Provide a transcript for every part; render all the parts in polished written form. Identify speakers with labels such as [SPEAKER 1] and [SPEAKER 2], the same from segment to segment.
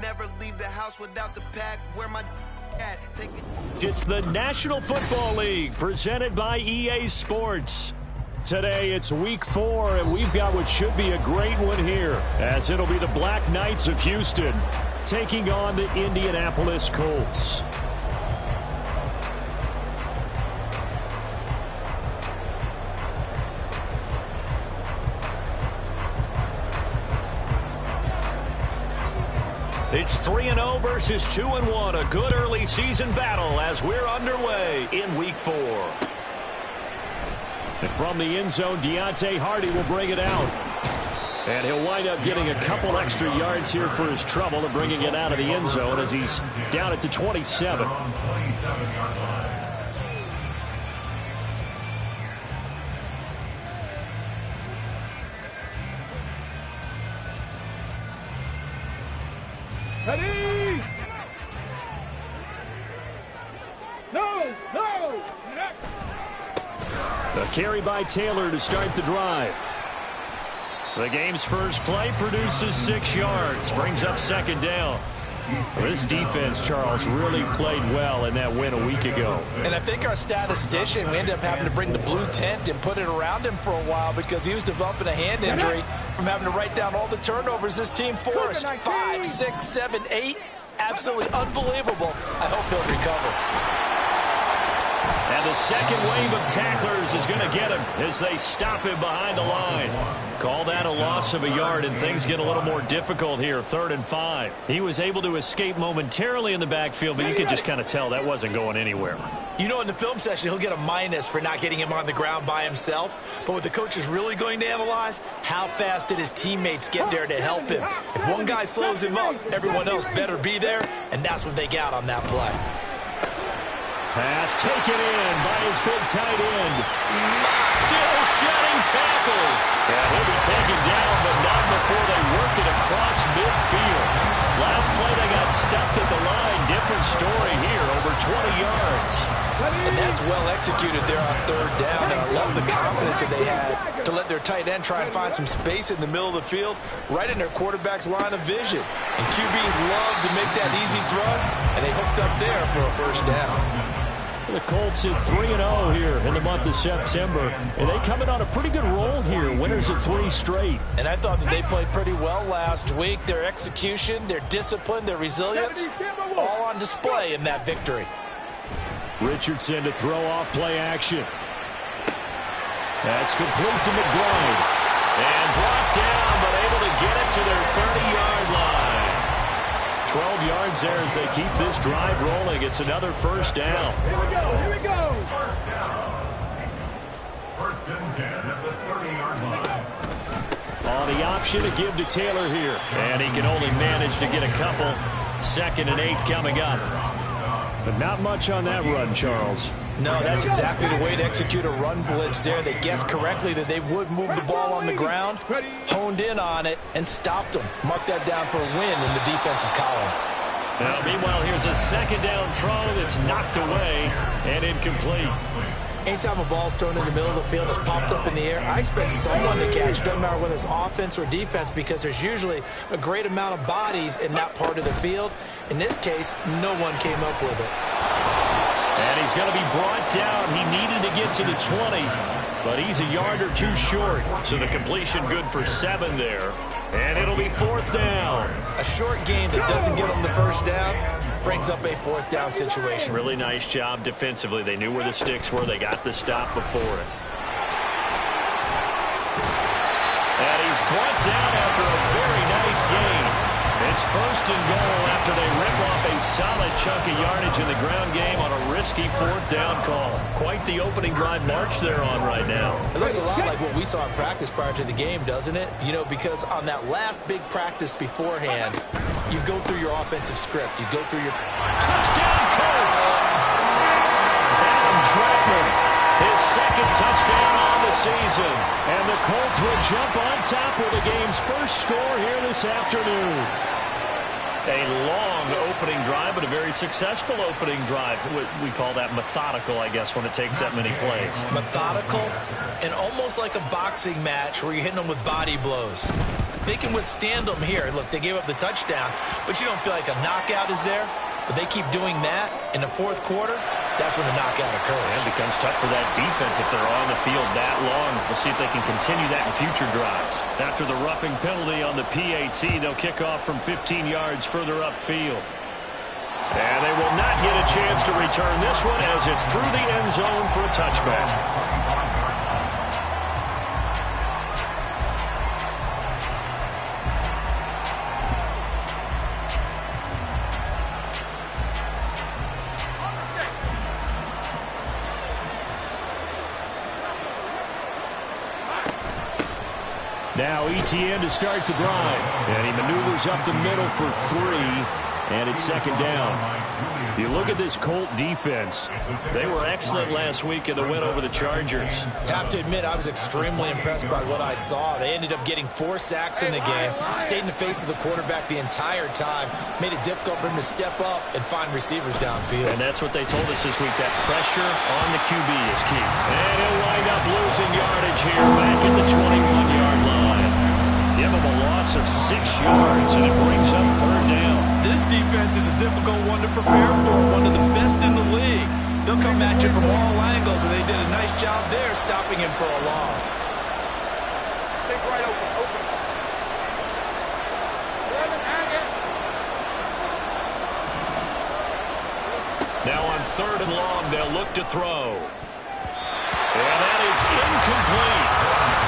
[SPEAKER 1] never leave the house without the pack. Where my at? Take it.
[SPEAKER 2] It's the National Football League presented by EA Sports. Today it's week 4, and we've got what should be a great one here, as it'll be the Black Knights of Houston taking on the Indianapolis Colts. It's 3-0 versus 2-1, a good early season battle as we're underway in week 4. And from the end zone, Deontay Hardy will bring it out. And he'll wind up getting a couple extra yards here for his trouble and bringing it out of the end zone as he's down at the 27.
[SPEAKER 3] Ready? No!
[SPEAKER 2] A carry by Taylor to start the drive. The game's first play produces 6 yards, brings up second down. This defense, Charles, really played well in that win a week ago.
[SPEAKER 4] And I think our statistician, we ended up having to bring the blue tent and put it around him for a while because he was developing a hand injury from having to write down all the turnovers this team forced. 5, 6, 7, 8. Absolutely unbelievable. I hope he'll recover.
[SPEAKER 2] And the second wave of tacklers is going to get him as they stop him behind the line. Call that a loss of a yard, and things get a little more difficult here, 3rd and 5. He was able to escape momentarily in the backfield, but you could just kind of tell that wasn't going anywhere.
[SPEAKER 4] You know, in the film session, he'll get a minus for not getting him on the ground by himself. But what the coach is really going to analyze, how fast did his teammates get there to help him? If one guy slows him up, everyone else better be there, and that's what they got on that play.
[SPEAKER 2] Pass taken in by his big tight end. Still shedding tackles. And he'll be taken down, but not before they work it across midfield. Last play they got stuffed at the line. Different story here, over 20 yards.
[SPEAKER 4] And that's well executed there on 3rd down. And I love the confidence that they had to let their tight end try and find some space in the middle of the field, right in their quarterback's line of vision. And QBs love to make that easy throw, and they hooked up there for a first down.
[SPEAKER 2] The Colts at 3-0 here in the month of September. And they come in on a pretty good roll here. Winners of 3 straight.
[SPEAKER 4] And I thought that they played pretty well last week. Their execution, their discipline, their resilience, all on display in that victory.
[SPEAKER 2] Richardson to throw off play action. That's complete to McBride. And brought down, but able to get it to their 30-yard line. 12 yards there as they keep this drive rolling. It's another first down.
[SPEAKER 3] Here we go.
[SPEAKER 5] First down. 1st and 10 at the 30-yard line.
[SPEAKER 2] On the option to give to Taylor here. And he can only manage to get a couple. 2nd and 8 coming up. But not much on that run, Charles.
[SPEAKER 4] No, that's exactly the way to execute a run blitz there. They guessed correctly that they would move the ball on the ground, honed in on it, and stopped them. Mark that down for a win in the defense's column.
[SPEAKER 2] Now, meanwhile, here's a 2nd down throw that's knocked away and incomplete.
[SPEAKER 4] Anytime a ball's thrown in the middle of the field, it's popped up in the air, I expect someone to catch. Doesn't matter whether it's offense or defense, because there's usually a great amount of bodies in that part of the field. In this case, no one came up with it.
[SPEAKER 2] And he's going to be brought down. He needed to get to the 20, but he's a yard or 2 short. So the completion good for 7 there. And it'll be 4th down.
[SPEAKER 4] A short game that doesn't get them the first down brings up a 4th down situation.
[SPEAKER 2] Really nice job defensively. They knew where the sticks were. They got the stop before it. And he's brought down after a very nice gain. It's 1st and goal after they rip off a solid chunk of yardage in the ground game on a risky 4th down call. Quite the opening drive march they're on right now.
[SPEAKER 4] It looks a lot like what we saw in practice prior to the game, doesn't it? You know, because on that last big practice beforehand, you go through your offensive script. You go through your...
[SPEAKER 2] Touchdown, Colts! Adam Trautman, his 2nd touchdown on the season. And the Colts will jump on top with the game's first score here this afternoon. A long opening drive, but a very successful opening drive. We call that methodical, I guess, when it takes that many plays.
[SPEAKER 4] Methodical and almost like a boxing match where you're hitting them with body blows. they can withstand them here. Look, they gave up the touchdown, but you don't feel like a knockout is there. But they keep doing that in the fourth quarter, that's when the knockout occurs.
[SPEAKER 2] And it becomes tough for that defense if they're on the field that long. We'll see if they can continue that in future drives. After the roughing penalty on the PAT, they'll kick off from 15 yards further upfield. And they will not get a chance to return this one as it's through the end zone for a touchback. Now ETN to start the drive. And he maneuvers up the middle for 3. And it's second down. If you look at this Colt defense, they were excellent last week in the win over the Chargers.
[SPEAKER 4] Have to admit, I was extremely impressed by what I saw. They ended up getting 4 sacks in the game, stayed in the face of the quarterback the entire time, made it difficult for him to step up and find receivers downfield.
[SPEAKER 2] And that's what they told us this week, that pressure on the QB is key. And he'll wind up losing yardage here back at the 21-yard line. Give him a loss of 6 yards, and it brings up third down.
[SPEAKER 4] This defense is a difficult one to prepare for, one of the best in the league. They'll come at you from all angles, and they did a nice job there stopping him for a loss.
[SPEAKER 3] Take right open.
[SPEAKER 2] Now on third and long, they'll look to throw. And that is incomplete.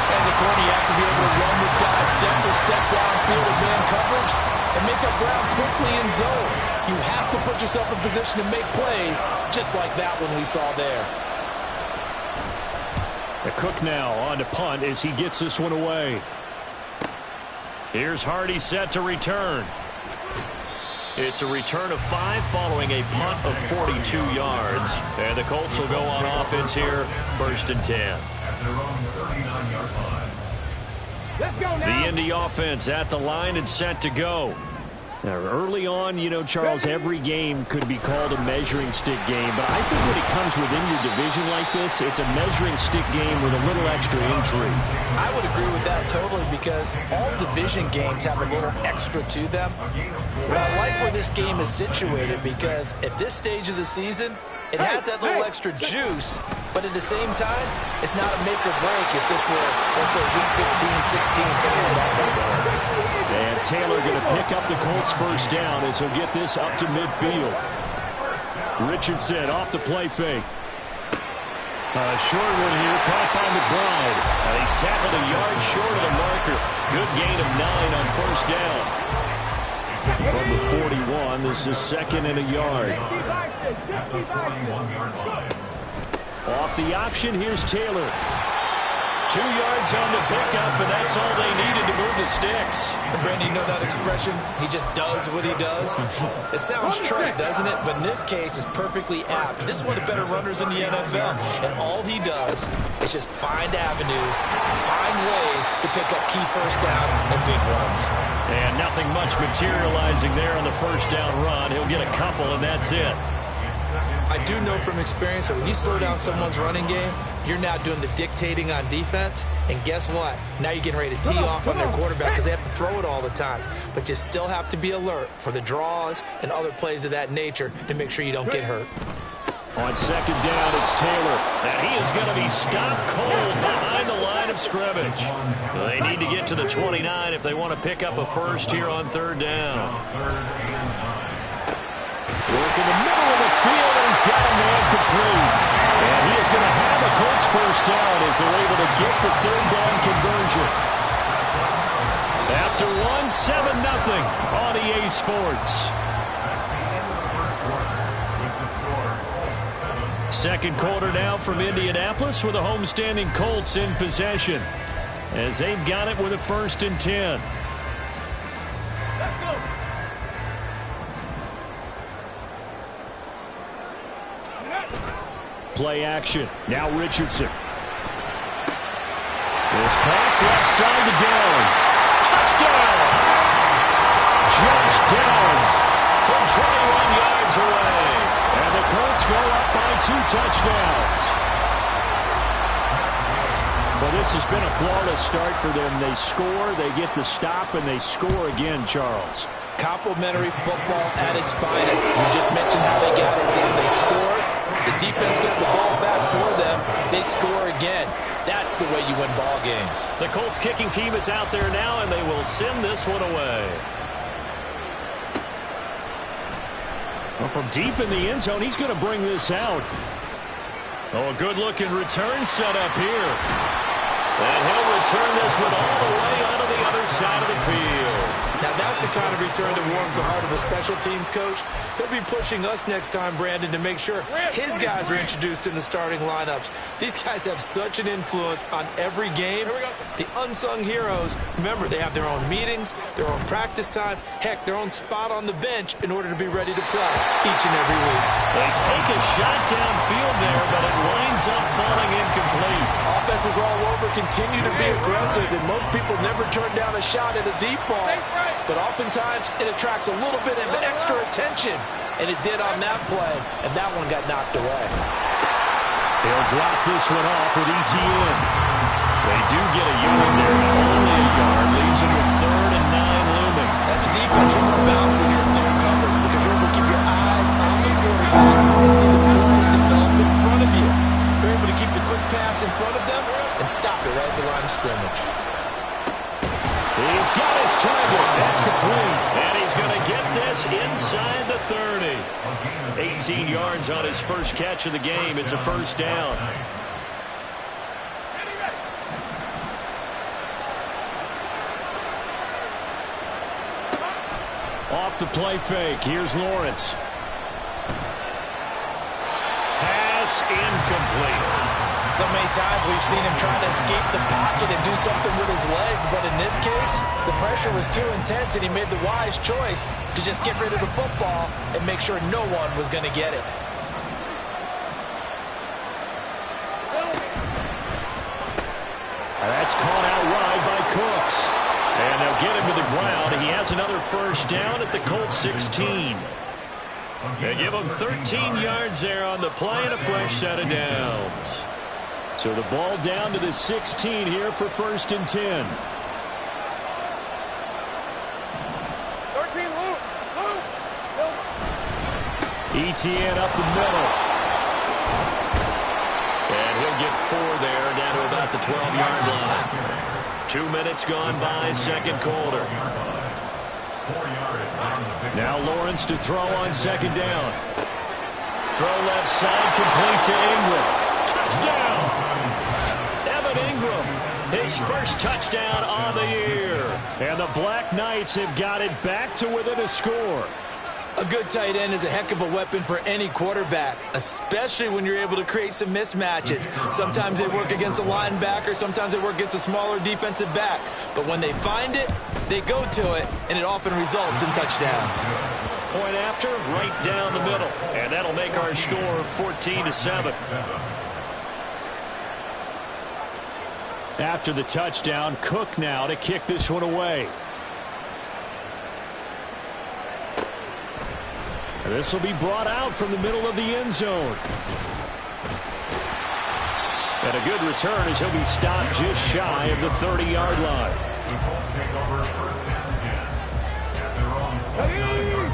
[SPEAKER 4] As a corner, you have to be able to run with guys step for step downfield with man coverage and make up ground quickly in zone. You have to put yourself in position to make plays, just like that one we saw there.
[SPEAKER 2] The Cook now on to punt as he gets this one away. Here's Hardy set to return. It's a return of 5 following a punt of 42 yards. And the Colts will go on offense here, 1st and 10.
[SPEAKER 3] Let's go now.
[SPEAKER 2] The Indy offense at the line and set to go. Now, early on, you know, Charles, every game could be called a measuring stick game. But I think when it comes within your division like this, it's a measuring stick game with a little extra intrigue.
[SPEAKER 4] I would agree with that totally because all division games have a little extra to them. But I like where this game is situated because at this stage of the season, it has that little extra juice, but at the same time, it's not a make or break if this were, let's say, week 15, 16, something like that.
[SPEAKER 2] And Taylor going to pick up the Colts first down as he'll get this up to midfield. Richardson off the play fake. Short one here, caught by McBride. He's tackled a yard short of the marker. Good gain of 9 on first down. From the 41, this is 2nd and a yard. Off the option, here's Taylor. 2 yards on the pickup, and that's all they needed to move the sticks.
[SPEAKER 4] Brandon, you know that expression? He just does what he does. It sounds trite, doesn't it? But in this case, it's perfectly apt. This is one of the better runners in the NFL, and all he does is just find avenues, find ways to pick up key first downs and big runs.
[SPEAKER 2] And nothing much materializing there on the first down run. He'll get a couple, and that's it.
[SPEAKER 4] I do know from experience that when you slow down someone's running game, you're now doing the dictating on defense, and guess what? Now you're getting ready to tee off on their quarterback because they have to throw it all the time. But you still have to be alert for the draws and other plays of that nature to make sure you don't get hurt.
[SPEAKER 2] On second down, it's Taylor. And he is going to be stopped cold behind the line of scrimmage. They need to get to the 29 if they want to pick up a first here on third down. Work in the middle of the field, and he's got a man complete. And he is going to have a Colts first down as they're able to get the third down conversion. After 1-7-0 on EA Sports. Second quarter now from Indianapolis with the homestanding Colts in possession as they've got it with a 1st and 10. Play action. Now Richardson. This pass left side to Downs. Touchdown! Josh Downs from 21 yards away. And the Colts go up by 2 touchdowns. Well, this has been a flawless start for them. They score, they get the stop, and they score again, Charles.
[SPEAKER 4] Complimentary football at its finest. You just mentioned how they got it done. They scored. The defense got the ball back for them. They score again. That's the way you win ball games.
[SPEAKER 2] The Colts kicking team is out there now, and they will send this one away. Well, from deep in the end zone, he's going to bring this out. Oh, a good-looking return set up here. And he'll return this one all the way onto the other side of the field.
[SPEAKER 4] Now, that's the kind of return that warms the heart of a special teams coach. He'll be pushing us next time, Brandon, to make sure his guys are introduced in the starting lineups. These guys have such an influence on every game. The unsung heroes, remember, they have their own meetings, their own practice time, heck, their own spot on the bench in order to be ready to play each and every week.
[SPEAKER 2] They take a shot downfield there, but it winds up falling incomplete.
[SPEAKER 4] Offenses all over continue to be aggressive, and most people never turn down a shot at a deep ball. But oftentimes, it attracts a little bit of extra attention. And it did on that play, and that one got knocked away.
[SPEAKER 2] They'll drop this one off with ETN. They do get a yard there, but only a yard. Leaves them with 3rd and 9 looming.
[SPEAKER 4] As a defense, you're going to bounce when you're in zone coverage because you're able to keep your eyes on the quarterback and see the play develop in front of you. You're able to keep the quick pass in front of them and stop it right at the line of scrimmage.
[SPEAKER 2] He's got his target. That's complete. And he's going to get this inside the 30. 18 yards on his first catch of the game. It's a first down. Off the play fake. Here's Lawrence. Pass incomplete.
[SPEAKER 4] So many times we've seen him trying to escape the pocket and do something with his legs, but in this case, the pressure was too intense and he made the wise choice to just get rid of the football and make sure no one was going to get it.
[SPEAKER 2] That's caught out wide by Cooks. And they'll get him to the ground. He has another first down at the Colts 16. They give him 13 yards there on the play and a fresh set of downs. So the ball down to the 16 here for 1st and 10.
[SPEAKER 3] 13, Luke.
[SPEAKER 2] ETN up the middle. And he'll get 4 there, down to about the 12-yard line. 2 minutes gone by, second quarter. Now Lawrence to throw on second down. Throw left side, complete to Ingram. Touchdown! Evan Ingram, his first touchdown on the year. And the Black Knights have got it back to within a score.
[SPEAKER 4] A good tight end is a heck of a weapon for any quarterback, especially when you're able to create some mismatches. Sometimes they work against a linebacker, sometimes they work against a smaller defensive back. But when they find it, they go to it, and it often results in touchdowns.
[SPEAKER 2] Point after, right down the middle. And that'll make our score 14-7. After the touchdown, Cook now to kick this one away. This will be brought out from the middle of the end zone. And a good return as he'll be stopped just shy of the 30-yard line.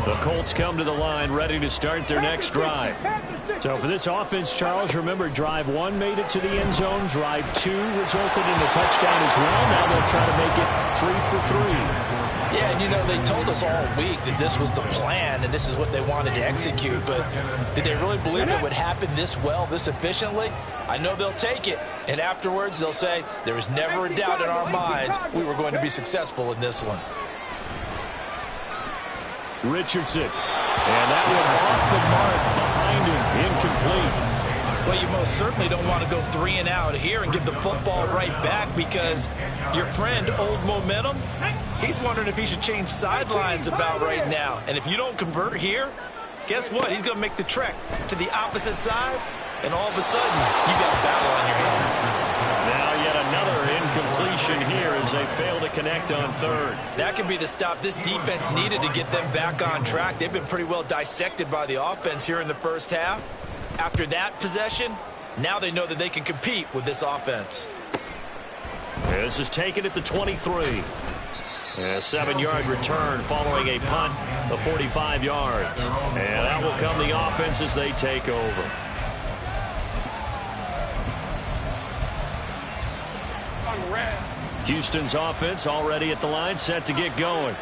[SPEAKER 2] The Colts come to the line ready to start their next drive. So for this offense, Charles, remember, drive 1 made it to the end zone. Drive 2 resulted in a touchdown as well. Now they'll try to make it 3 for 3.
[SPEAKER 4] Yeah, and you know, they told us all week that this was the plan and this is what they wanted to execute, but did they really believe it would happen this well, this efficiently? I know they'll take it, and afterwards they'll say, there was never a doubt in our minds we were going to be successful in this one.
[SPEAKER 2] Richardson, and that one off the mark behind him, incomplete.
[SPEAKER 4] Well, you most certainly don't want to go 3 and out here and give the football right back because your friend, Old Momentum, he's wondering if he should change sidelines about right now. And if you don't convert here, guess what? He's going to make the trek to the opposite side, and all of a sudden, you've got a battle on your hands.
[SPEAKER 2] Now yet another incompletion here as they fail to connect on 3rd.
[SPEAKER 4] That could be the stop this defense needed to get them back on track. They've been pretty well dissected by the offense here in the first half. After that possession, now they know that they can compete with this offense.
[SPEAKER 2] This is taken at the 23. A 7-yard return following a punt of 45 yards. And out will come the offense as they take over. Houston's offense already at the line, set to get going.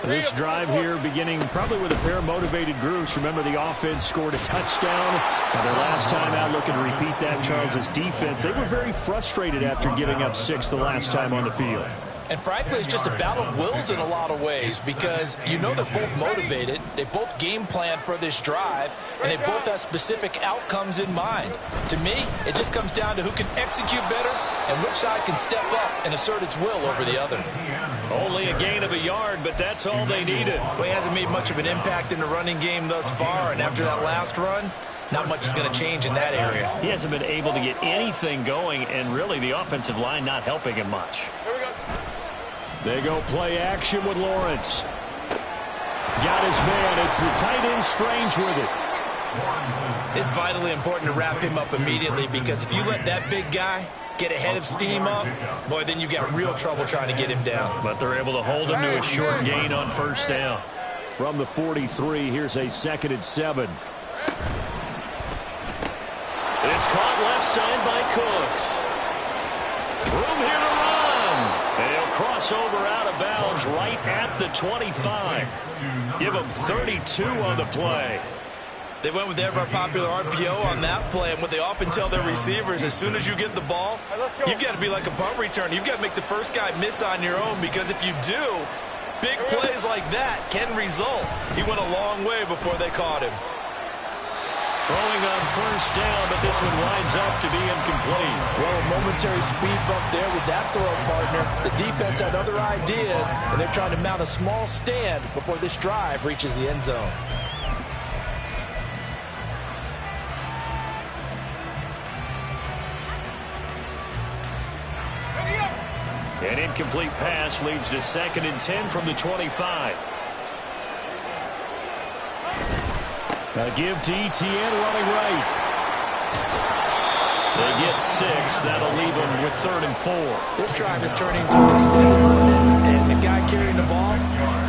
[SPEAKER 2] This drive here beginning probably with a pair of motivated groups. Remember, the offense scored a touchdown. Their last time out, looking to repeat that, Charles' defense. They were very frustrated after giving up 6 the last time on the field.
[SPEAKER 4] And frankly, it's just a battle of wills in a lot of ways because you know they're both motivated. They both game plan for this drive, and they both have specific outcomes in mind. To me, it just comes down to who can execute better and which side can step up and assert its will over the other.
[SPEAKER 2] Only a gain of a yard, but that's all they needed.
[SPEAKER 4] Well, he hasn't made much of an impact in the running game thus far, and after that last run, not much is going to change in that area.
[SPEAKER 2] He hasn't been able to get anything going, and really the offensive line not helping him much. They go play action with Lawrence. Got his man. It's the tight end Strange with it.
[SPEAKER 4] It's vitally important to wrap him up immediately because if you let that big guy get ahead of steam up, boy, then you've got real trouble trying to get him down.
[SPEAKER 2] But they're able to hold him to a short gain on first down. From the 43, here's a 2nd and 7. It's caught left side by Cooks. Room here to run. And he'll cross over out of bounds right at the 25. Give him 32 on the play.
[SPEAKER 4] They went with their popular RPO on that play, and what they often tell their receivers, as soon as you get the ball, you've got to be like a punt return. You've got to make the first guy miss on your own, because if you do, big plays like that can result. He went a long way before they caught him.
[SPEAKER 2] Throwing on first down, but this one winds up to be incomplete.
[SPEAKER 4] Well, a momentary speed bump there with that throw partner. The defense had other ideas, and they're trying to mount a small stand before this drive reaches the end zone.
[SPEAKER 2] An incomplete pass leads to 2nd and 10 from the 25. A give to Etienne running right. They get 6. That'll leave them with 3rd and 4.
[SPEAKER 4] This drive is turning into an extended one, and the guy carrying the ball,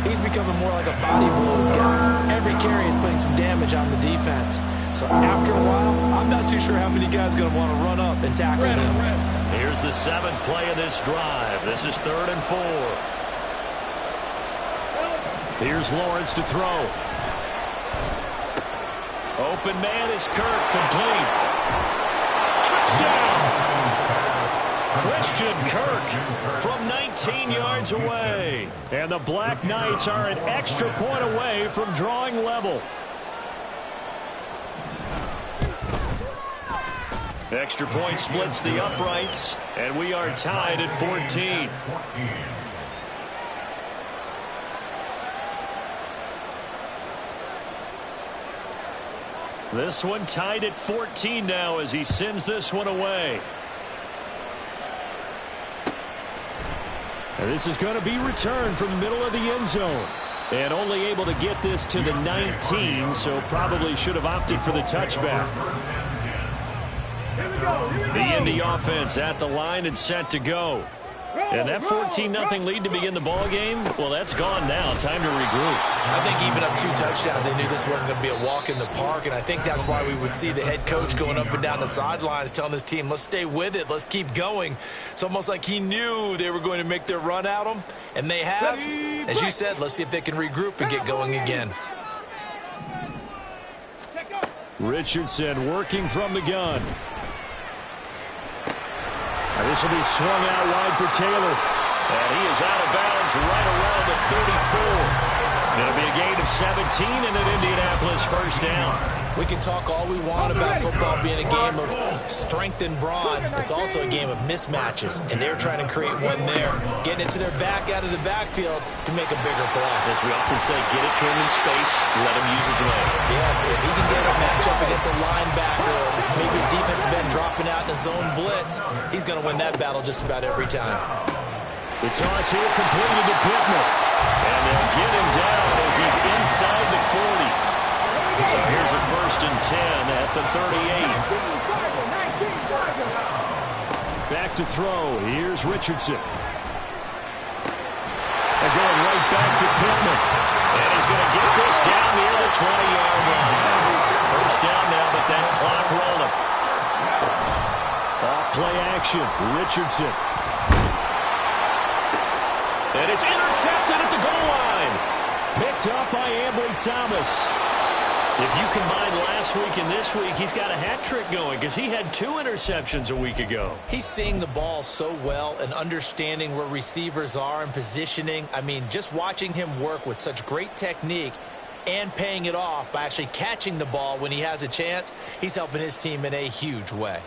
[SPEAKER 4] he's becoming more like a body blows guy. Every carry is putting some damage on the defense. So after a while, I'm not too sure how many guys are going to want to run up and tackle him.
[SPEAKER 2] Here's the 7th play of this drive. This is 3rd and 4. Here's Lawrence to throw. Open man is Kirk, complete. Touchdown! Christian Kirk from 19 yards away. And the Black Knights are an extra point away from drawing level. Extra point splits the uprights, and we are tied at 14. This one tied at 14 now as he sends this one away. And this is going to be returned from the middle of the end zone. And only able to get this to the 19, so probably should have opted for the touchback. The Indy offense at the line and set to go. And that 14-0 lead to begin the ball game, well, that's gone now. Time to regroup.
[SPEAKER 4] I think even up 2 touchdowns, they knew this wasn't going to be a walk in the park, and I think that's why we would see the head coach going up and down the sidelines telling his team, let's stay with it, let's keep going. It's almost like he knew they were going to make their run at him, and they have. As you said, let's see if they can regroup and get going again.
[SPEAKER 2] Richardson working from the gun. This will be swung out wide for Taylor. And he is out of bounds right around the 34. It'll be a gain of 17 and an Indianapolis first down.
[SPEAKER 4] We can talk all we want about football being a game of strength and brawn. It's also a game of mismatches, and they're trying to create one there. Getting it to their back out of the backfield to make a bigger play.
[SPEAKER 2] As we often say, get it to him in space, let him use his leg.
[SPEAKER 4] Yeah, if he can get a matchup against a linebacker or maybe a defensive end dropping out in a zone blitz, he's going to win that battle just about every time.
[SPEAKER 2] The toss here completed to Pittman. And they'll get him down as he's inside the 40. So here's a 1st and 10 at the 38. Back to throw. Here's Richardson. They're going right back to Pittman. And he's going to get this down near the 20-yard line. First down now, but that clock rolling. Off play action. Richardson. And it's intercepted at the goal line. Picked up by Ambry Thomas. If you combine last week and this week, he's got a hat trick going because he had 2 interceptions a week ago.
[SPEAKER 4] He's seeing the ball so well and understanding where receivers are and positioning. I mean, just watching him work with such great technique and paying it off by actually catching the ball when he has a chance, he's helping his team in a huge way.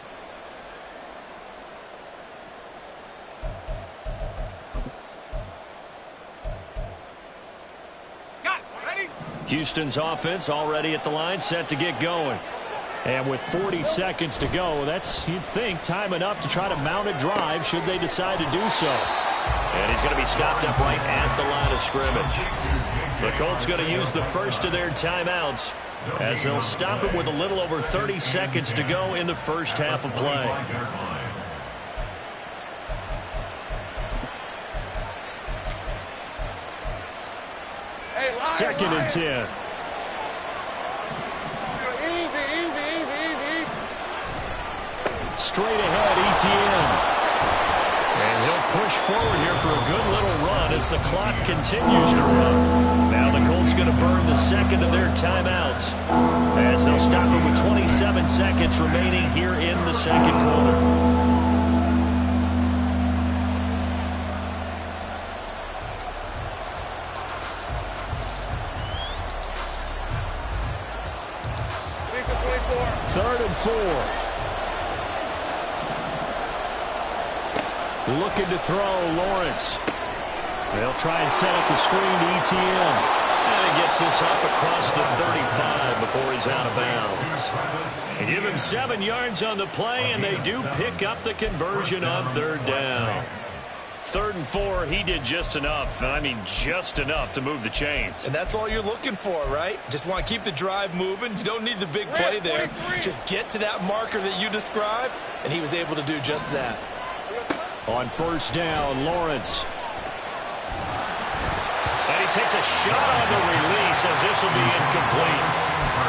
[SPEAKER 2] Houston's offense already at the line, set to get going. And with 40 seconds to go, that's, you'd think, time enough to try to mount a drive should they decide to do so. And he's going to be stopped up right at the line of scrimmage. The Colts going to use the first of their timeouts as they'll stop it with a little over 30 seconds to go in the first half of play. Second and 10. Straight ahead, Etienne. And he'll push forward here for a good little run as the clock continues to run. Now the Colts going to burn the second of their timeouts as they'll stop it with 27 seconds remaining here in the second quarter. Third and 4. Looking to throw, Lawrence. They'll try and set up the screen to Etienne. And he gets this up across the 35 before he's out of bounds. They give him 7 yards on the play, and they do pick up the conversion on third down. Third and 4, he did just enough. I mean, just enough to move the chains.
[SPEAKER 4] And that's all you're looking for, right? Just want to keep the drive moving. You don't need the big play there. Just get to that marker that you described, and he was able to do just that.
[SPEAKER 2] On first down, Lawrence. And he takes a shot on the release as this will be incomplete.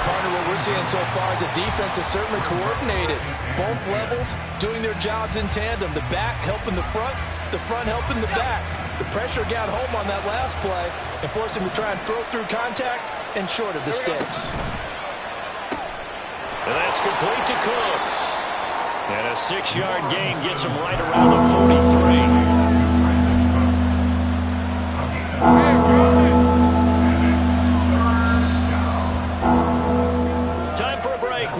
[SPEAKER 4] Partner, what we're seeing so far is a defense that's certainly coordinated. Both levels doing their jobs in tandem. The back helping the front helping the back. The pressure got home on that last play and forced him to try and throw through contact and short of the sticks.
[SPEAKER 2] And that's complete to Cooks. And a 6-yard gain gets him right around the 43.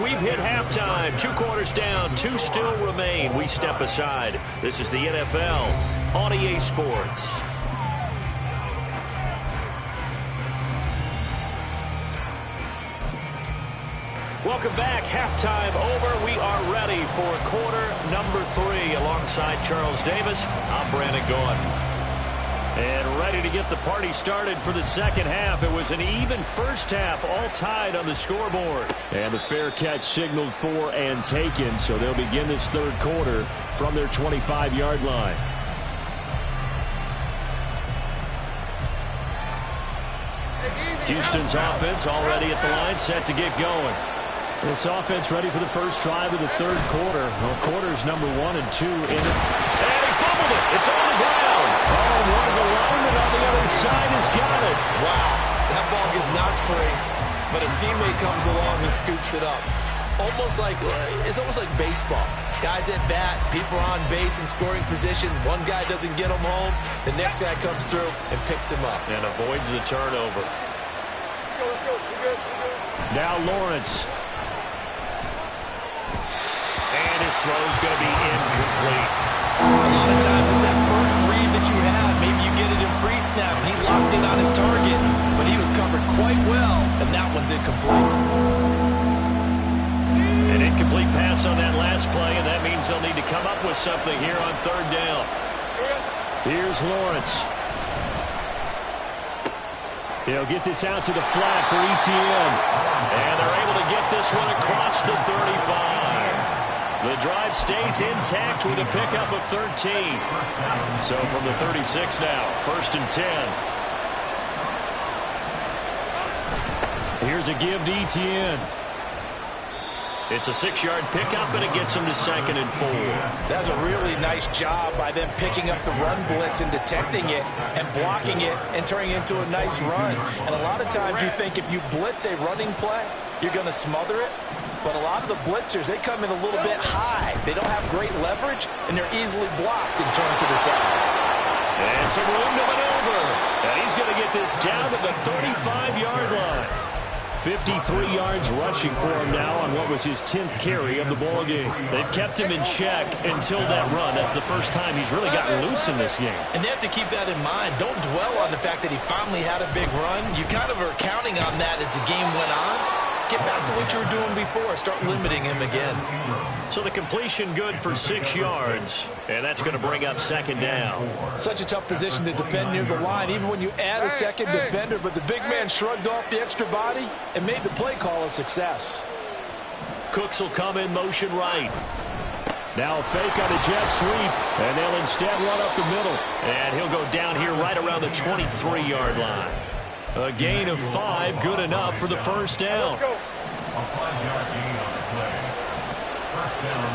[SPEAKER 2] We've hit halftime. 2 quarters down, 2 still remain. We step aside. This is the NFL on EA Sports. Welcome back. Halftime over. We are ready for quarter number 3. Alongside Charles Davis, I'm Brandon Gordon. And ready to get the party started for the second half. It was an even first half, all tied on the scoreboard. And the fair catch signaled for and taken, so they'll begin this third quarter from their 25-yard line. Houston's offense already at the line, set to get going. This offense ready for the first drive of the third quarter. Well, quarters number 1 and 2 in it. And he fumbled it. It's on the ground. Oh, one of the linemen on the other side has got it.
[SPEAKER 4] Wow, that ball is not free, but a teammate comes along and scoops it up. It's almost like baseball. Guys at bat, people are on base in scoring position. One guy doesn't get him home. The next guy comes through and picks him up.
[SPEAKER 2] And avoids the turnover. Now Lawrence. And his throw's going to be incomplete.
[SPEAKER 4] A lot of times it's that first read that you have. Maybe you get it in pre-snap. He locked in on his target, but he was covered quite well, and that one's incomplete.
[SPEAKER 2] An incomplete pass on that last play, and that means they'll need to come up with something here on third down. Here's Lawrence. He'll get this out to the flat for Etienne. And they're able to get this one across the 35. The drive stays intact with a pickup of 13. So from the 36 now, 1st and 10. Here's a give to Etienne. It's a 6-yard pickup, and it gets him to 2nd and 4.
[SPEAKER 4] That's a really nice job by them picking up the run blitz and detecting it and blocking it and turning it into a nice run. And a lot of times you think if you blitz a running play, you're going to smother it. But a lot of the blitzers, they come in a little bit high. They don't have great leverage, and they're easily blocked and turned to the side.
[SPEAKER 2] And some room to maneuver. And he's going to get this down to the 35-yard line. 53 yards rushing for him now on what was his 10th carry of the ball game. They've kept him in check until that run. That's the first time he's really gotten loose in this game.
[SPEAKER 4] And they have to keep that in mind. Don't dwell on the fact that he finally had a big run. You kind of are counting on that as the game went on. Get back to what you were doing before. Start limiting him again.
[SPEAKER 2] So the completion good for 6 yards, and that's going to bring up 2nd down.
[SPEAKER 4] Such a tough position to defend near the line, even when you add a second defender, but the big man shrugged off the extra body and made the play call a success.
[SPEAKER 2] Cooks will come in motion right. Now a fake on a jet sweep, and they'll instead run up the middle. And he'll go down here right around the 23-yard line. A gain of 5, good enough for the 1st down.
[SPEAKER 5] A 5-yard gain on the play. 1st down.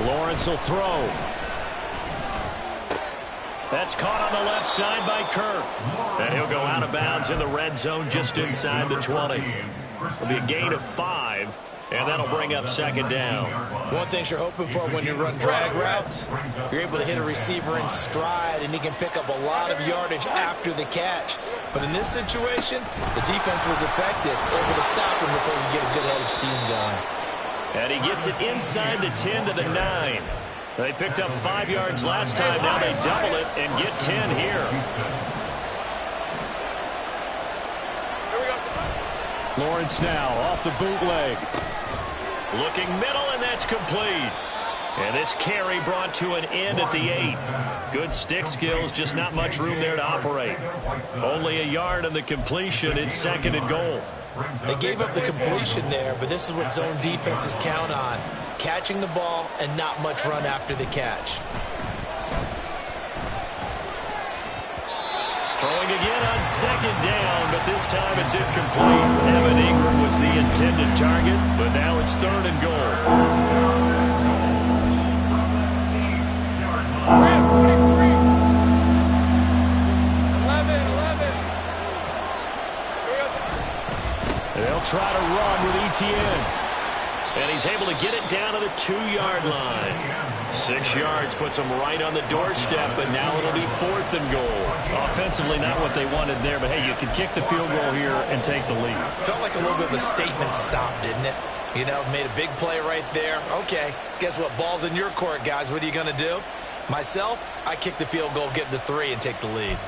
[SPEAKER 2] Lawrence will throw. That's caught on the left side by Kirk. And he'll go out of bounds in the red zone just inside the 20. It'll be a gain of 5. And that'll bring up 2nd down.
[SPEAKER 4] One thing you're hoping for when you run drag routes, you're able to hit a receiver in stride, and he can pick up a lot of yardage after the catch. But in this situation, the defense was effective, able to stop him before he get a good head of steam going.
[SPEAKER 2] And he gets it inside the 10 to the 9. They picked up 5 yards last time. Now they double it and get 10 here. Lawrence now off the bootleg. Looking middle, and that's complete. And this carry brought to an end at the 8. Good stick skills, just not much room there to operate. Only a yard on the completion. It's 2nd and goal.
[SPEAKER 4] They gave up the completion there, but this is what zone defenses count on. Catching the ball and not much run after the catch.
[SPEAKER 2] Throwing again on 2nd down, but this time it's incomplete. Evan Ingram was the intended target, but now it's 3rd and goal. They'll try to run with Etienne. And he's able to get it down to the 2-yard line. 6 yards puts him right on the doorstep, but now it'll be 4th and goal. Offensively, not what they wanted there, but hey, you can kick the field goal here and take the lead.
[SPEAKER 4] Felt like a little bit of a statement stop, didn't it? You know, made a big play right there. Okay, guess what? Ball's in your court, guys. What are you going to do? Myself, I kick the field goal, get the 3, and take the lead.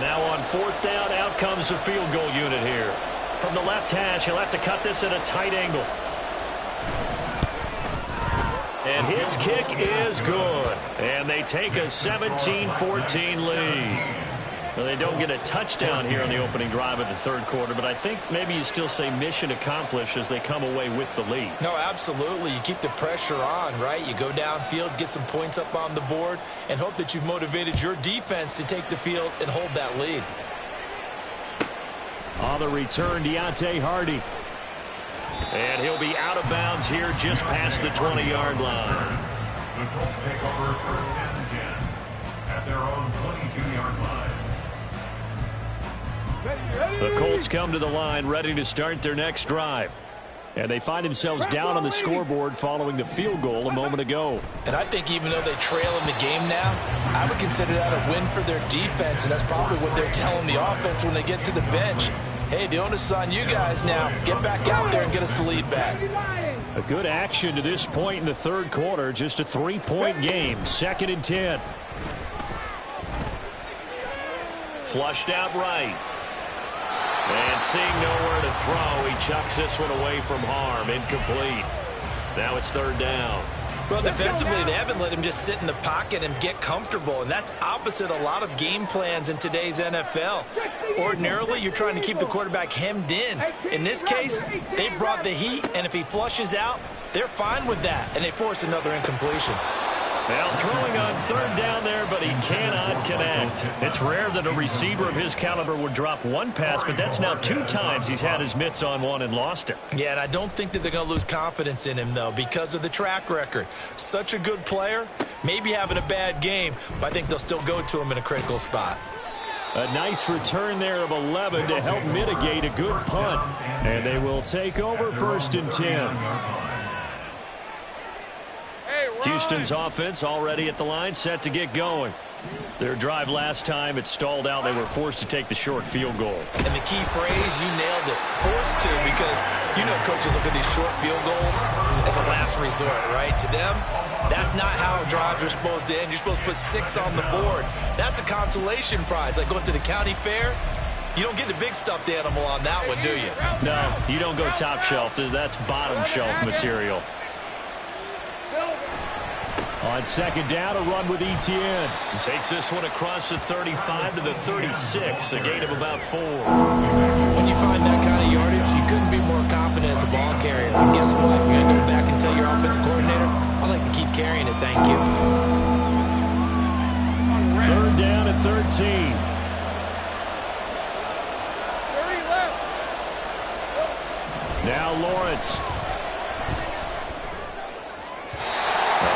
[SPEAKER 2] Now on 4th down, out comes the field goal unit here. From the left hash, he'll have to cut this at a tight angle. And his kick is good. And they take a 17-14 lead. Well, they don't get a touchdown here on the opening drive of the 3rd quarter, but I think maybe you still say mission accomplished as they come away with the lead.
[SPEAKER 4] No, absolutely. You keep the pressure on, right? You go downfield, get some points up on the board, and hope that you've motivated your defense to take the field and hold that lead.
[SPEAKER 2] On the return, Deontay Hardy. And he'll be out of bounds here just past the 20-yard line.
[SPEAKER 5] The Colts take over 1st and 10 at their own 22-yard line.
[SPEAKER 2] The Colts come to the line ready to start their next drive. And they find themselves down on the scoreboard following the field goal a moment ago.
[SPEAKER 4] And I think even though they trail in the game now, I would consider that a win for their defense, and that's probably what they're telling the offense when they get to the bench. Hey, the onus is on you guys now. Get back out there and get us the lead back.
[SPEAKER 2] A good action to this point in the 3rd quarter. Just a 3-point game. 2nd and 10. Flushed out right. And seeing nowhere to throw, he chucks this one away from harm. Incomplete. Now it's 3rd down.
[SPEAKER 4] Well, defensively, they haven't let him just sit in the pocket and get comfortable, and that's opposite a lot of game plans in today's NFL. Ordinarily, you're trying to keep the quarterback hemmed in. In this case, they brought the heat, and if he flushes out, they're fine with that, and they force another incompletion.
[SPEAKER 2] Well, throwing on third down there, but he cannot connect. It's rare that a receiver of his caliber would drop one pass, but that's now 2 times he's had his mitts on one and lost it.
[SPEAKER 4] Yeah, and I don't think that they're going to lose confidence in him, though, because of the track record. Such a good player, maybe having a bad game, but I think they'll still go to him in a critical spot.
[SPEAKER 2] A nice return there of 11 to help mitigate a good punt. And they will take over 1st and 10. Houston's offense already at the line, set to get going. Their drive last time, it stalled out. They were forced to take the short field goal.
[SPEAKER 4] And the key phrase, you nailed it, forced to, because you know coaches look at these short field goals as a last resort, right? To them, that's not how drives are supposed to end. You're supposed to put 6 on the board. That's a consolation prize, like going to the county fair. You don't get the big stuffed animal on that one, do you?
[SPEAKER 2] No, you don't go top shelf. That's bottom shelf material. On 2nd down, a run with Etienne. Takes this one across the 35 to the 36, a gain of about 4.
[SPEAKER 4] When you find that kind of yardage, you couldn't be more confident as a ball carrier. And guess what? You're going to go back and tell your offensive coordinator, I'd like to keep carrying it, thank you.
[SPEAKER 2] 3rd down at 13.
[SPEAKER 3] 30 left.
[SPEAKER 2] Now Lawrence.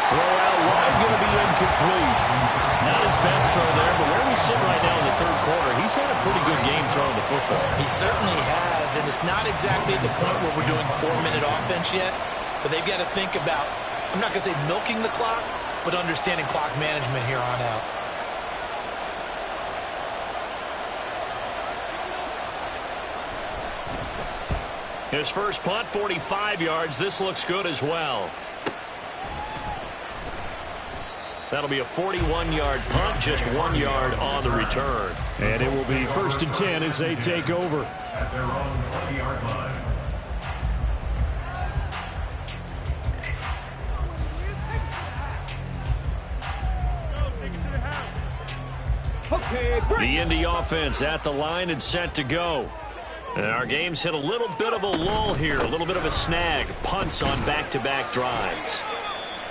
[SPEAKER 2] Throw out wide, going to be incomplete. Not his best throw there, but where we sit right now in the 3rd quarter, he's had a pretty good game throwing the football.
[SPEAKER 4] He certainly has, and it's not exactly at the point where we're doing 4-minute offense yet, but they've got to think about, I'm not going to say milking the clock, but understanding clock management here on out.
[SPEAKER 2] His first punt, 45 yards. This looks good as well. That'll be a 41-yard punt, just 1 yard on the return. And it will be 1st and 10 as they take over.
[SPEAKER 5] At their own 20-yard line.
[SPEAKER 2] The Indy offense at the line and set to go. And our game's hit a little bit of a lull here, a little bit of a snag. Punts on back-to-back drives.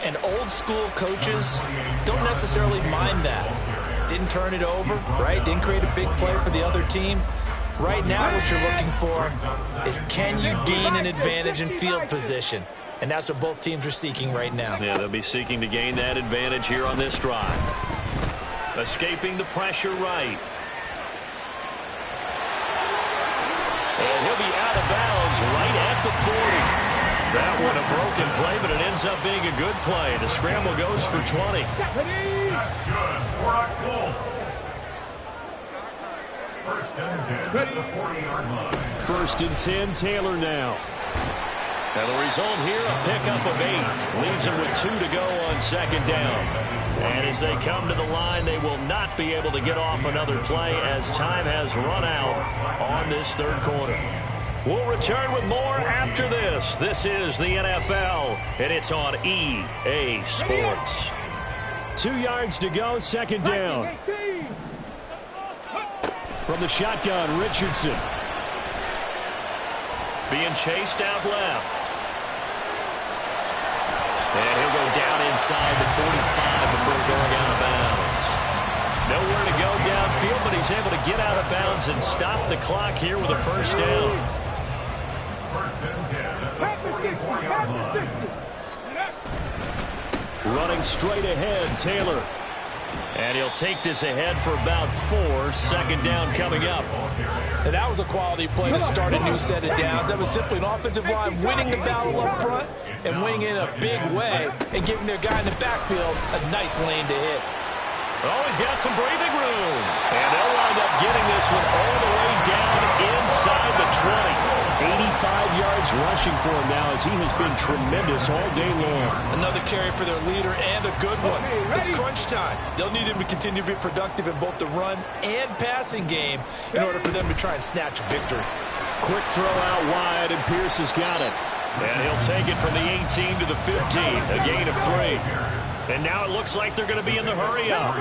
[SPEAKER 4] And old-school coaches don't necessarily mind that. Didn't turn it over, right? Didn't create a big play for the other team. Right now what you're looking for is, can you gain an advantage in field position? And that's what both teams are seeking right now.
[SPEAKER 2] Yeah, they'll be seeking to gain that advantage here on this drive. Escaping the pressure right. And he'll be out of bounds right at the 40. That one a broken play, but it ends up being a good play. The scramble goes for 20.
[SPEAKER 5] That's good for our Colts. 1st and 10 at the 40-yard line.
[SPEAKER 2] 1st and 10, Taylor now. And the result here, a pickup of 8. Leaves him with 2 to go on 2nd down. And as they come to the line, they will not be able to get off another play as time has run out on this 3rd quarter. We'll return with more after this. This is the NFL, and it's on EA Sports. 2 yards to go, 2nd down. From the shotgun, Richardson. Being chased out left. And he'll go down inside the 45 before going out of bounds. Nowhere to go downfield, but he's able to get out of bounds and stop the clock here with a 1st down.
[SPEAKER 5] 1st and 10 at the 44-yard line.
[SPEAKER 2] Running straight ahead, Taylor. And he'll take this ahead for about 4. 2nd down coming up.
[SPEAKER 4] And that was a quality play to start a new set of downs. That was simply an offensive line winning the battle up front and winning in a big way and giving their guy in the backfield a nice lane to hit.
[SPEAKER 2] Oh, he's got some breathing room. And they'll wind up getting this one all the way down inside the 20. 85 yards rushing for him now as he has been tremendous all day long.
[SPEAKER 4] Another carry for their leader and a good one. It's crunch time. They'll need him to continue to be productive in both the run and passing game in order for them to try and snatch a victory.
[SPEAKER 2] Quick throw out wide, and Pierce has got it. And he'll take it from the 18 to the 15, a gain of 3. And now it looks like they're going to be in the hurry-up.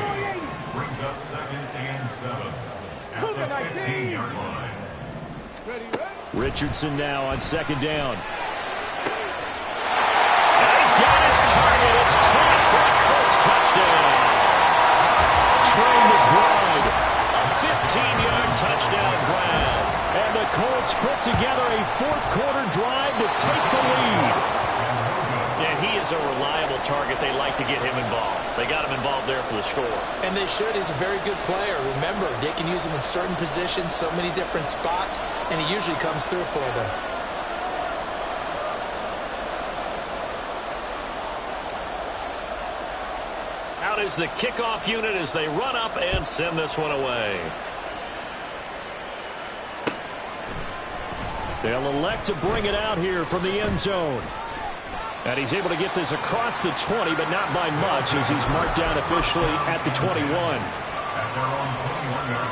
[SPEAKER 5] Brings up 2nd and 7 at the 15-yard line.
[SPEAKER 2] Richardson now on 2nd down. And he's got his target. It's caught for a Colts touchdown. Trey McBride, a 15-yard touchdown grab. And the Colts put together a fourth-quarter drive to take the lead. Yeah, he is a reliable target. They like to get him involved. They got him involved there for the score.
[SPEAKER 4] And they should. He's a very good player. Remember, they can use him in certain positions, so many different spots, and he usually comes through for them.
[SPEAKER 2] Out is the kickoff unit as they run up and send this one away. They'll elect to bring it out here from the end zone. And he's able to get this across the 20, but not by much, as he's marked down officially at the 21.
[SPEAKER 5] At their own 21-yard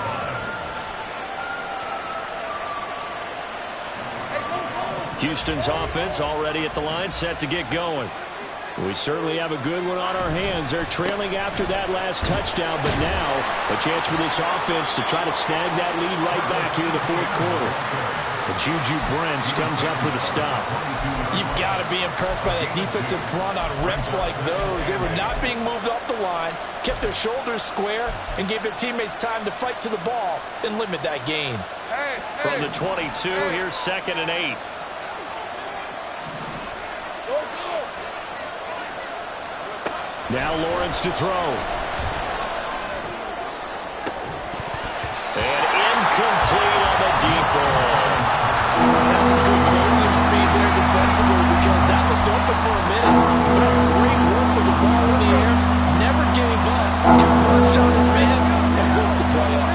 [SPEAKER 5] line.
[SPEAKER 2] Houston's offense already at the line, set to get going. We certainly have a good one on our hands. They're trailing after that last touchdown, but now a chance for this offense to try to snag that lead right back here in the fourth quarter. And Juju Brents comes up for the stop.
[SPEAKER 4] You've got to be impressed by that defensive front on reps like those. They were not being moved off the line, kept their shoulders square, and gave their teammates time to fight to the ball and limit that gain.
[SPEAKER 2] From the 22, here's 2nd and 8. Now Lawrence to throw. And incomplete on the deep ball.
[SPEAKER 4] That's some good closing speed there defensively, because that looked open for a minute. But that's great work with the ball in the air. Never gave up. Converged on his man and broke the play up.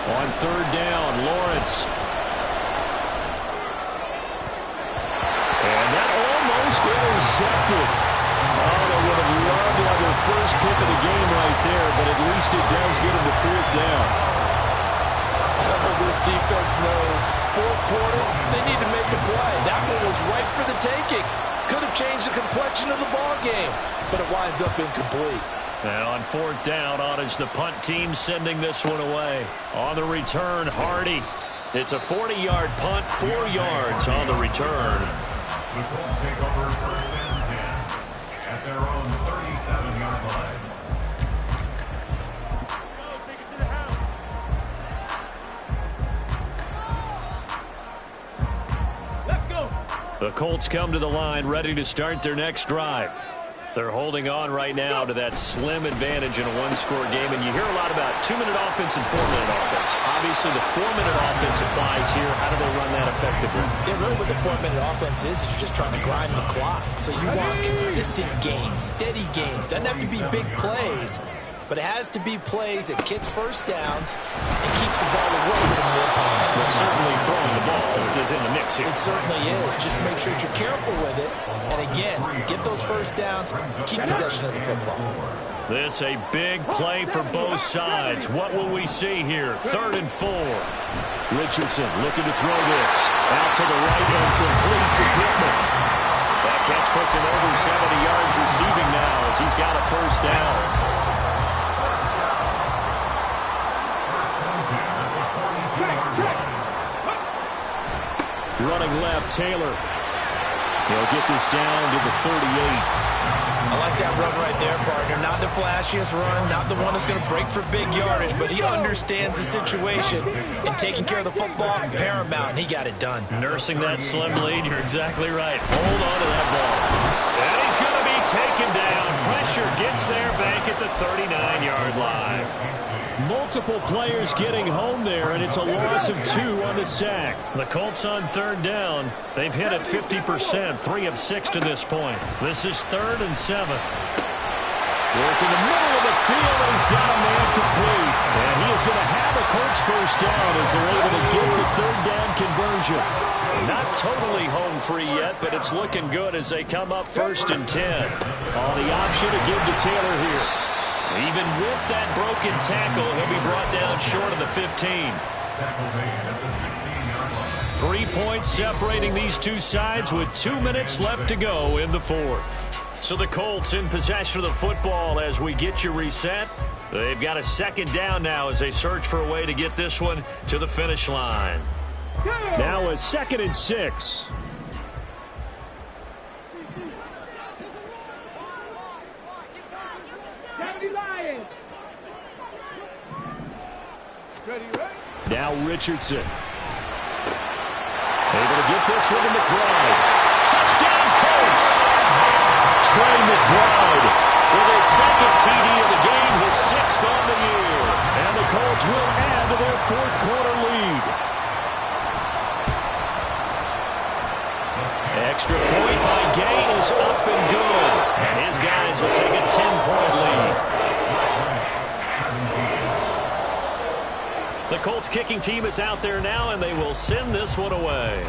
[SPEAKER 2] On 3rd down, Lawrence. And that almost intercepted. Oh, they would have loved to have their first pick of the game right there, but at least it does get them to 4th down.
[SPEAKER 4] This defense knows fourth quarter, they need to make a play. That one was ripe for the taking. Could have changed the complexion of the ball game, but it winds up incomplete.
[SPEAKER 2] And on 4th down, on is the punt team sending this one away. On the return, Hardy. It's a 40-yard punt, 4 yards on the return.
[SPEAKER 5] The Colts take over 1st and 10 at their own 37-yard line.
[SPEAKER 3] Take it to the house. Let's go.
[SPEAKER 2] The Colts come to the line ready to start their next drive. They're holding on right now to that slim advantage in a one-score game, and you hear a lot about 2-minute offense and 4-minute offense. Obviously, the 4-minute offense applies here. How do they run that effectively?
[SPEAKER 4] Yeah, really what the 4-minute offense is you're just trying to grind the clock. So you want consistent gains, steady gains. Doesn't have to be big plays, but it has to be plays that gets first downs and keeps the ball away from the opponent.
[SPEAKER 2] But certainly throwing the ball is in the mix here.
[SPEAKER 4] It certainly is. Just make sure that you're careful with it. And again, get those first downs, keep possession of the football.
[SPEAKER 2] This a big play for both sides. What will we see here? 3rd and 4. Richardson looking to throw this. Out to the right and complete to Pittman. That catch puts him over 70 yards receiving now as he's got a first down. Running left, Taylor. He'll get this down to the 38.
[SPEAKER 4] I like that run right there, partner. Not the flashiest run, not the one that's going to break for big yardage, but he understands the situation, and taking care of the football, paramount, and he got it done.
[SPEAKER 2] Nursing that slim lead, you're exactly right. Hold on to that ball. And he's going to be taken down. Pressure gets there back at the 39-yard line. Multiple players getting home there, and it's a loss of 2 on the sack. The Colts on 3rd down. They've hit it 50%, 3 of 6 to this point. This is 3rd and 7. Work in the middle of the field, and he's got a man complete. And he is going to have a Colts first down as they're able to get the 3rd down conversion. Not totally home free yet, but it's looking good as they come up 1st and 10. On the option to give to Taylor here. Even with that broken tackle, he'll be brought down short of the 15.
[SPEAKER 5] Tackle made at the 16-yard line.
[SPEAKER 2] 3 points separating these two sides with 2 minutes left to go in the fourth. So the Colts in possession of the football as we get you reset. They've got a second down now as they search for a way to get this one to the finish line.
[SPEAKER 3] Now a 2nd and 6. Now Richardson. Able to get this one to McBride.
[SPEAKER 2] Touchdown Colts! Trey McBride with his second TD of the game, his 6th on the year.
[SPEAKER 3] And the Colts will add to their fourth quarter lead.
[SPEAKER 2] Extra point by Gain is up and good. And his guys will take a 10-point lead. The Colts kicking team is out there now, and they will send this one away.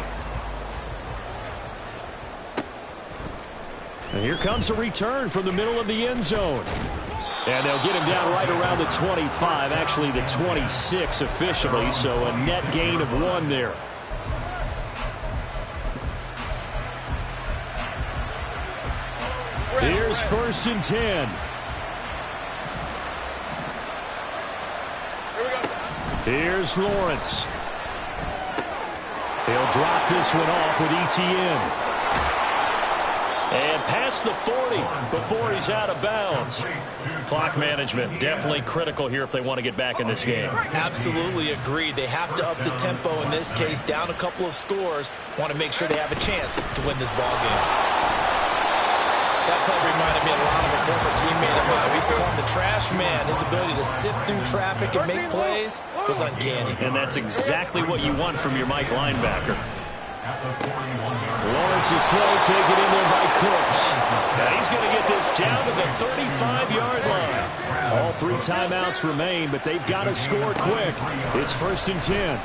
[SPEAKER 3] And here comes a return from the middle of the end zone. And they'll get him down right around the 25, actually the 26 officially, so a net gain of 1 there. Here's 1st and 10. Here's Lawrence. He'll drop this one off with ETN.
[SPEAKER 2] And past the 40 before he's out of bounds. Clock management definitely critical here if they want to get back in this game.
[SPEAKER 4] Absolutely agreed. They have to up the tempo in this case, down a couple of scores. Want to make sure they have a chance to win this ball game. That play reminded me a lot of a former teammate of mine. We used to call him the trash man. His ability to sit through traffic and make plays was uncanny.
[SPEAKER 2] And that's exactly what you want from your Mike linebacker.
[SPEAKER 3] Lawrence's throw taken in there by Cooks.
[SPEAKER 2] Now he's going to get this down to the 35-yard line.
[SPEAKER 3] All 3 timeouts remain, but they've got to score quick. It's 1st and 10.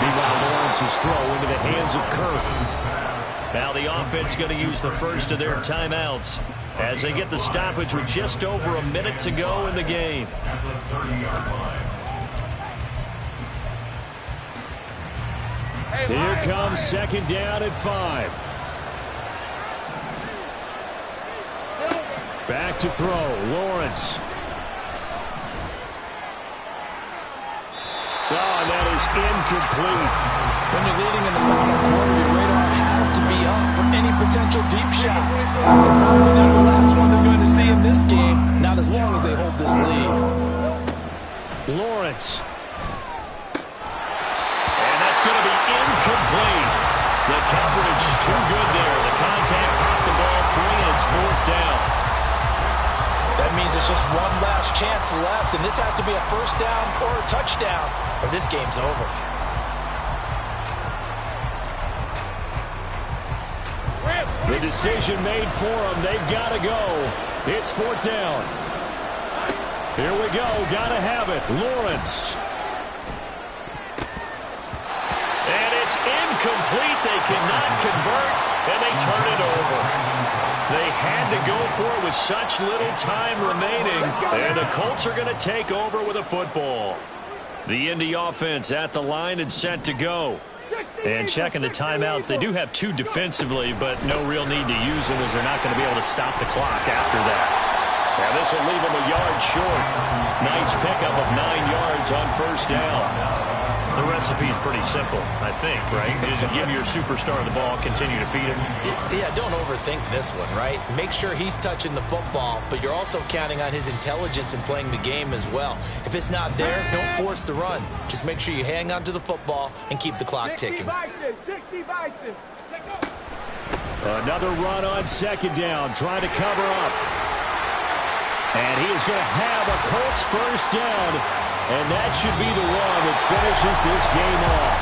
[SPEAKER 3] Meanwhile, Lawrence's throw into the hands of Kirk.
[SPEAKER 2] Now the offense going to use the first of their timeouts as they get the stoppage with just over a minute to go in the game.
[SPEAKER 3] Here comes 2nd down at 5. Back to throw. Lawrence. Oh, and that is incomplete.
[SPEAKER 4] When you're leading in the final quarter, your radar has to be up for any potential deep shots. And probably not the last one they're going to see in this game, not as long as they hold this lead.
[SPEAKER 3] Lawrence.
[SPEAKER 2] And that's going to be incomplete. The coverage is too good there. The contact popped the ball free, and it's 4th down.
[SPEAKER 4] That means it's just one last chance left, and this has to be a 1st down or a touchdown, or this game's over.
[SPEAKER 3] The decision made for them. They've got to go. It's 4th down. Here we go. Got to have it. Lawrence.
[SPEAKER 2] And it's incomplete. They cannot convert, and they turn it over. They had to go for it with such little time remaining, and the Colts are going to take over with a football. The Indy offense at the line and set to go. And checking the timeouts, they do have 2 defensively, but no real need to use them as they're not going to be able to stop the clock after that. Now this will leave them a yard short. Nice pickup of 9 yards on 1st down. The recipe's pretty simple, I think, right? Just give your superstar the ball, continue to feed him.
[SPEAKER 4] Yeah, don't overthink this one, right? Make sure he's touching the football, but you're also counting on his intelligence in playing the game as well. If it's not there, don't force the run. Just make sure you hang on to the football and keep the clock ticking.
[SPEAKER 3] Another run on 2nd down, trying to cover up. And he is going to have a Colts 1st down. And that should be the one that finishes this game off.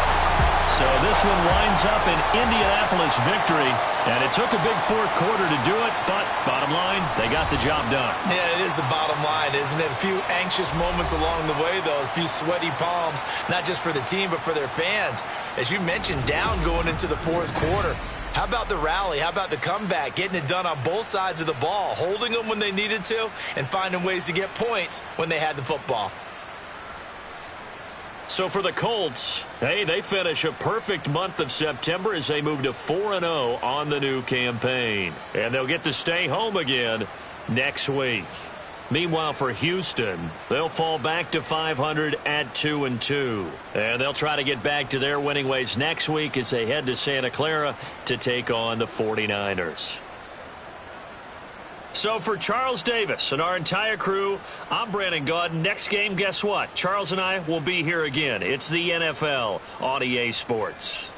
[SPEAKER 2] So this one winds up an Indianapolis victory. And it took a big 4th quarter to do it, but bottom line, they got the job done.
[SPEAKER 4] Yeah, it is the bottom line, isn't it? A few anxious moments along the way, though. A few sweaty palms, not just for the team, but for their fans. As you mentioned, down going into the 4th quarter. How about the rally? How about the comeback? Getting it done on both sides of the ball, holding them when they needed to, and finding ways to get points when they had the football.
[SPEAKER 2] So for the Colts, hey, they finish a perfect month of September as they move to 4-0 on the new campaign. And they'll get to stay home again next week. Meanwhile, for Houston, they'll fall back to 500 at 2-2. And they'll try to get back to their winning ways next week as they head to Santa Clara to take on the 49ers. So for Charles Davis and our entire crew, I'm Brandon Gaudin. Next game, guess what? Charles and I will be here again. It's the NFL on EA Sports.